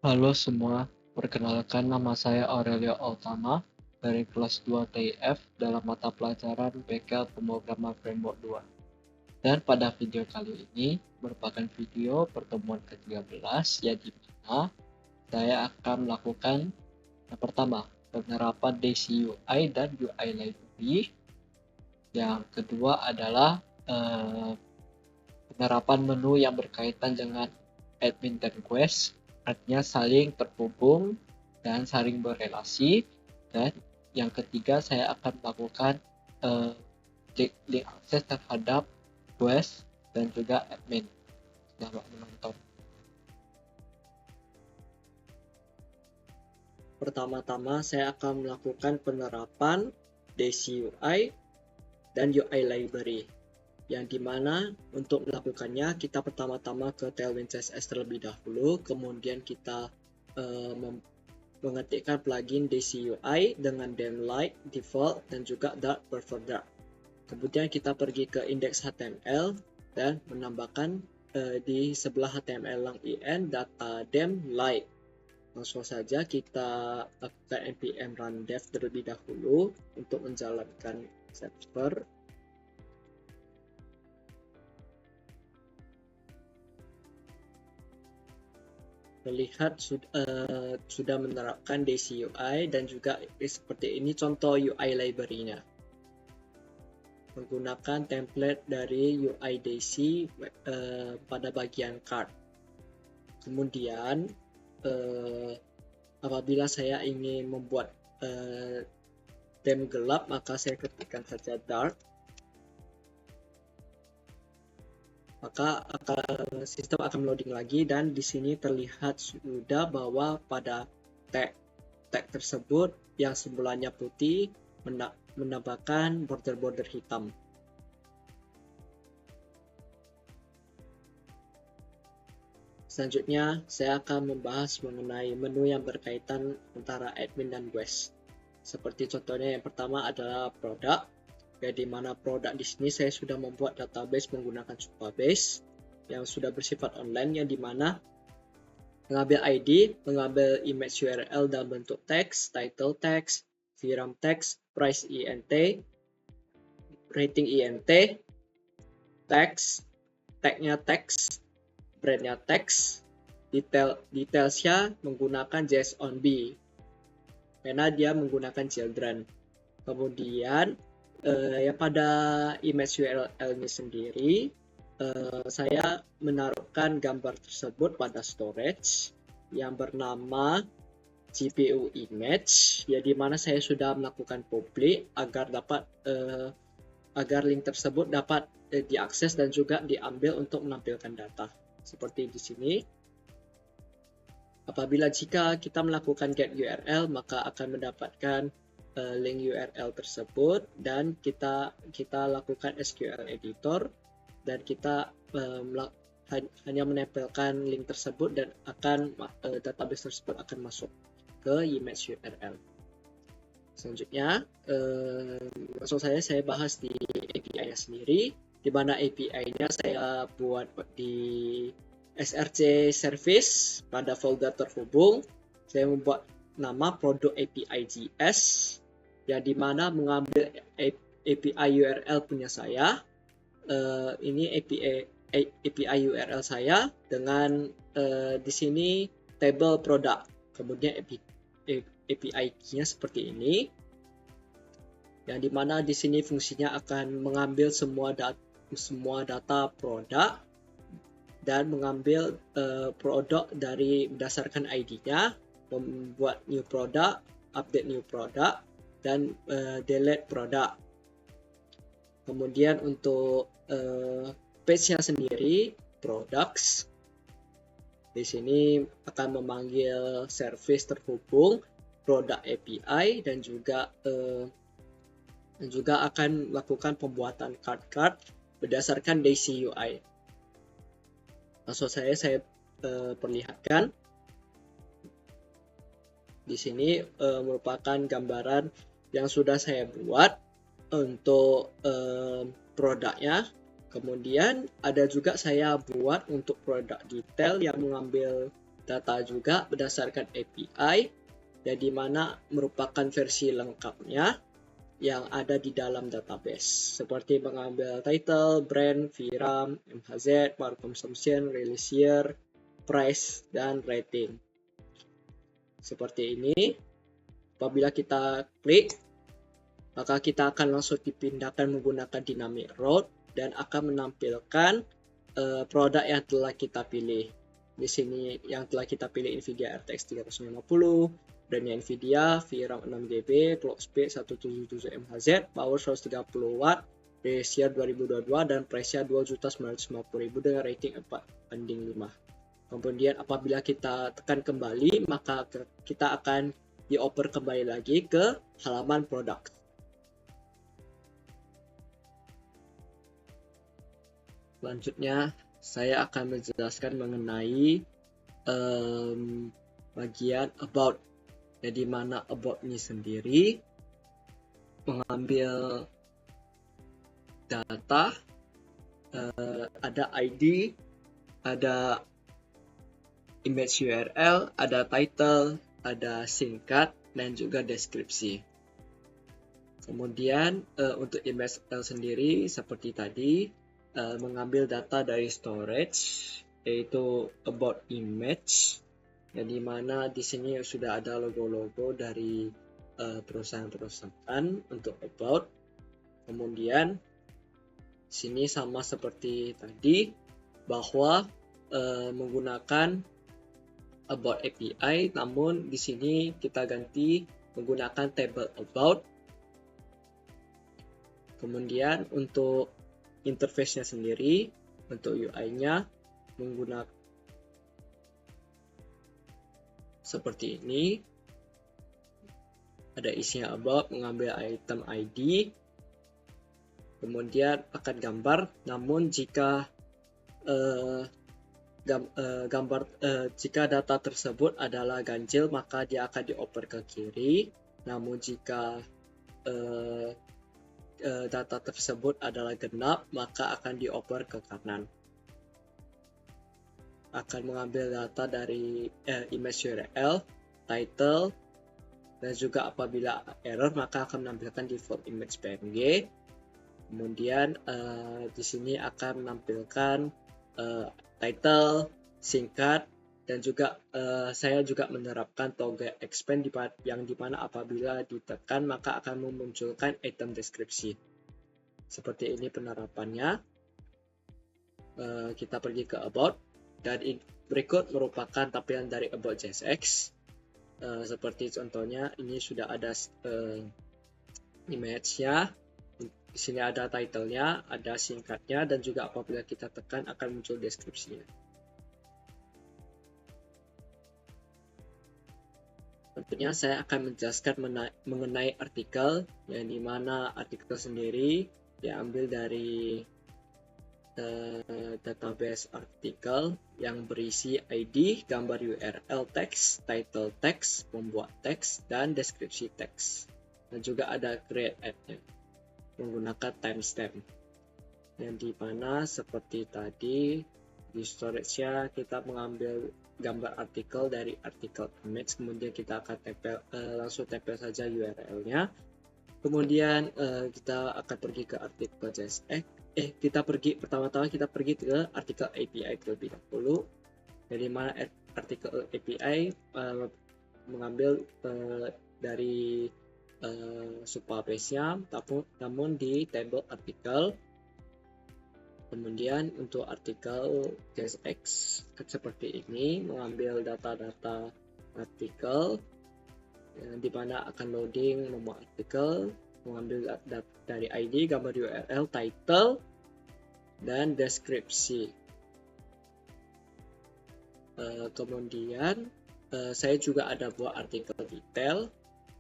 Halo semua, perkenalkan nama saya Aurelio Altama dari kelas 2 TIF dalam mata pelajaran Bengkel Pemrograman Framework 2. Dan pada video kali ini merupakan video pertemuan ke-13 yang dimana saya akan melakukan yang pertama, penerapan DCUI dan UI Library. Yang kedua adalah penerapan menu yang berkaitan dengan admin dan quest, artinya saling terhubung dan saling berrelasi. Dan yang ketiga, saya akan melakukan link akses terhadap quest dan juga admin. Selamat menonton. Pertama-tama saya akan melakukan penerapan DCUI dan UI Library, yang dimana untuk melakukannya kita pertama-tama ke Tailwind CSS terlebih dahulu, kemudian kita mengetikkan plugin DCUI dengan theme-like, default, dan juga Dart prefer Dart. Kemudian kita pergi ke index HTML dan menambahkan di sebelah HTML lang in data dem like. Langsung saja kita lakukan npm run dev terlebih dahulu untuk menjalankan server. Terlihat sudah menerapkan DCUI dan juga seperti ini contoh UI library-nya. Menggunakan template dari UI DC pada bagian card. Kemudian apabila saya ingin membuat theme gelap, maka saya ketikkan saja Dark. Maka sistem akan loading lagi dan di sini terlihat sudah bahwa pada tag tersebut yang semulanya putih menambahkan border-border hitam. Selanjutnya, saya akan membahas mengenai menu yang berkaitan antara admin dan quest. Seperti contohnya yang pertama adalah produk, di mana produk di sini saya sudah membuat database menggunakan Supabase yang sudah bersifat online, yang dimana mengambil ID, mengambil image URL dalam bentuk teks, title text, VRAM text, price INT, rating INT, text, tagnya text, brandnya teks, detailsnya menggunakan JSONB karena dia menggunakan children. Kemudian ya pada image URL-nya sendiri saya menaruhkan gambar tersebut pada storage yang bernama GPU image, ya di mana saya sudah melakukan public agar dapat agar link tersebut dapat diakses dan juga diambil untuk menampilkan data. Seperti di sini, apabila jika kita melakukan get URL, maka akan mendapatkan link URL tersebut dan kita lakukan SQL editor dan kita hanya menempelkan link tersebut dan akan database tersebut akan masuk ke image URL. Selanjutnya, langsung saya bahas di API-nya sendiri, di mana API-nya saya buat di SRC service pada folder terhubung. Saya membuat nama produk API JS, yang dimana mengambil API URL punya saya. Ini API URL saya dengan di sini table produk. Kemudian API key-nya seperti ini, yang dimana di sini fungsinya akan mengambil semua data produk dan mengambil produk dari berdasarkan ID-nya, membuat new product, update new product, dan delete produk. Kemudian untuk page-nya sendiri, products, di sini akan memanggil service terhubung produk API dan juga akan melakukan pembuatan card berdasarkan DCUI. Langsung saya perlihatkan. Di sini merupakan gambaran yang sudah saya buat untuk produknya. Kemudian ada juga saya buat untuk produk detail yang mengambil data juga berdasarkan API, dan di mana merupakan versi lengkapnya yang ada di dalam database, seperti mengambil title, brand, VRAM, MHZ, mark consumption, release year, price, dan rating. Seperti ini. Apabila kita klik, maka kita akan langsung dipindahkan menggunakan dynamic route dan akan menampilkan produk yang telah kita pilih. Di sini yang telah kita pilih NVIDIA RTX 350, brandnya NVIDIA, VRAM 6GB, clock speed 177 MHz, power 130 watt, release year 2022, dan price-nya 2.950.000 dengan rating 4/5. Kemudian apabila kita tekan kembali, maka kita akan dioper kembali lagi ke halaman produk. Selanjutnya, saya akan menjelaskan mengenai bagian about. Jadi mana about ini sendiri mengambil data, ada ID, ada image URL, ada title, ada singkat, dan juga deskripsi. Kemudian untuk image sendiri seperti tadi, mengambil data dari storage, yaitu about image, yang dimana di sini sudah ada logo-logo dari perusahaan-perusahaan untuk about. Kemudian sini sama seperti tadi, bahwa menggunakan about API, namun di sini kita ganti menggunakan table about. Kemudian untuk interface-nya sendiri, untuk UI-nya menggunakan seperti ini. Ada isinya about, mengambil item ID, kemudian akan gambar. Namun jika jika data tersebut adalah ganjil, maka dia akan dioper ke kiri. Namun jika data tersebut adalah genap, maka akan dioper ke kanan. Akan mengambil data dari image URL, title, dan juga apabila error maka akan menampilkan default image PNG. Kemudian di sini akan menampilkan title, singkat, dan juga saya juga menerapkan toggle expand yang dimana apabila ditekan maka akan memunculkan item deskripsi. Seperti ini penerapannya. Kita pergi ke about, dan berikut merupakan tampilan dari about JSX. Seperti contohnya ini sudah ada image-nya. Di sini ada title-nya, ada singkatnya, dan juga apabila kita tekan akan muncul deskripsinya. Tentunya saya akan menjelaskan mengenai artikel, yang dimana artikel sendiri diambil dari database artikel yang berisi ID, gambar URL teks, title teks, pembuat teks, dan deskripsi teks. Dan juga ada create ad-nya menggunakan timestamp. Yang dimana seperti tadi di storage-nya kita mengambil gambar artikel dari artikel image, kemudian kita akan langsung tempel saja URL-nya. Kemudian kita akan pergi ke artikel JSX. Pertama-tama kita pergi ke artikel API terlebih dahulu. Dari mana artikel API mengambil dari subpage-nya, namun di table artikel. Kemudian untuk artikel JSX seperti ini, mengambil data-data artikel, di mana akan loading nomor artikel, mengambil dari ID, gambar URL, title, dan deskripsi. Kemudian saya juga ada buat artikel detail,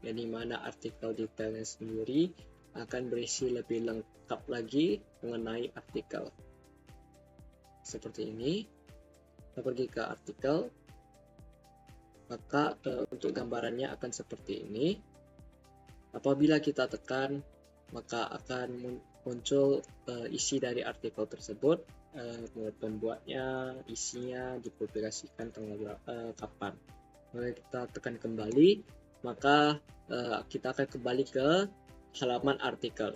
yang dimana artikel detailnya sendiri akan berisi lebih lengkap lagi mengenai artikel. Seperti ini. Kita pergi ke artikel, maka untuk gambarannya akan seperti ini. Apabila kita tekan, maka akan muncul isi dari artikel tersebut. mulai pembuatnya, isinya, dipublikasikan tanggal kapan. Maka kita tekan kembali, maka kita akan kembali ke halaman artikel.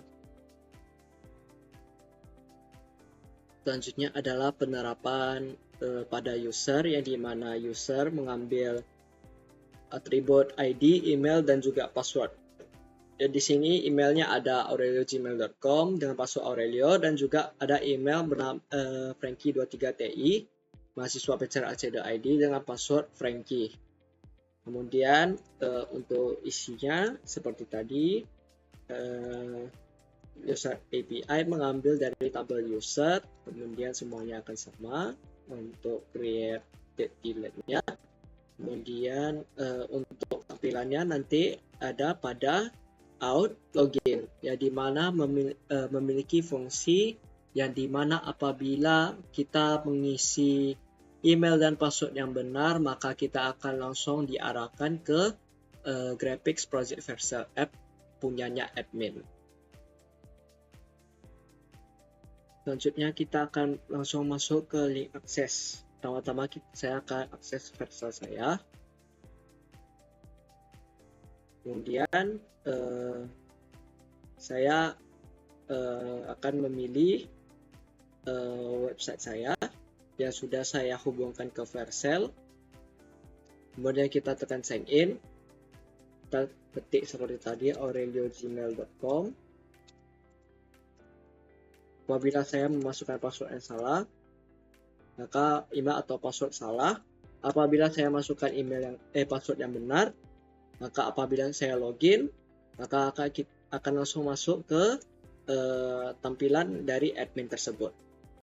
Selanjutnya adalah penerapan pada user, yang dimana user mengambil atribut ID, email, dan juga password. Dan di sini emailnya ada aurelio@gmail.com dengan password Aurelio, dan juga ada email bernama Frankie23TI, mahasiswa PCR Aceh.id dengan password Frankie. Kemudian untuk isinya seperti tadi, user API mengambil dari tabel user, kemudian semuanya akan sama untuk create delete-nya. Kemudian untuk tampilannya nanti ada pada out login, ya, di mana memiliki fungsi yang dimana apabila kita mengisi email dan password yang benar, maka kita akan langsung diarahkan ke graphics project Vercel app punyanya admin. Selanjutnya kita akan langsung masuk ke link akses. Pertama-tama saya akan akses Vercel saya. Kemudian saya akan memilih website saya yang sudah saya hubungkan ke Vercel. Kemudian kita tekan sign in. Kita ketik seperti tadi aurelio@gmail.com. Apabila saya memasukkan password yang salah, maka email atau password salah. Apabila saya masukkan password yang benar, maka apabila saya login, maka akan langsung masuk ke tampilan dari admin tersebut.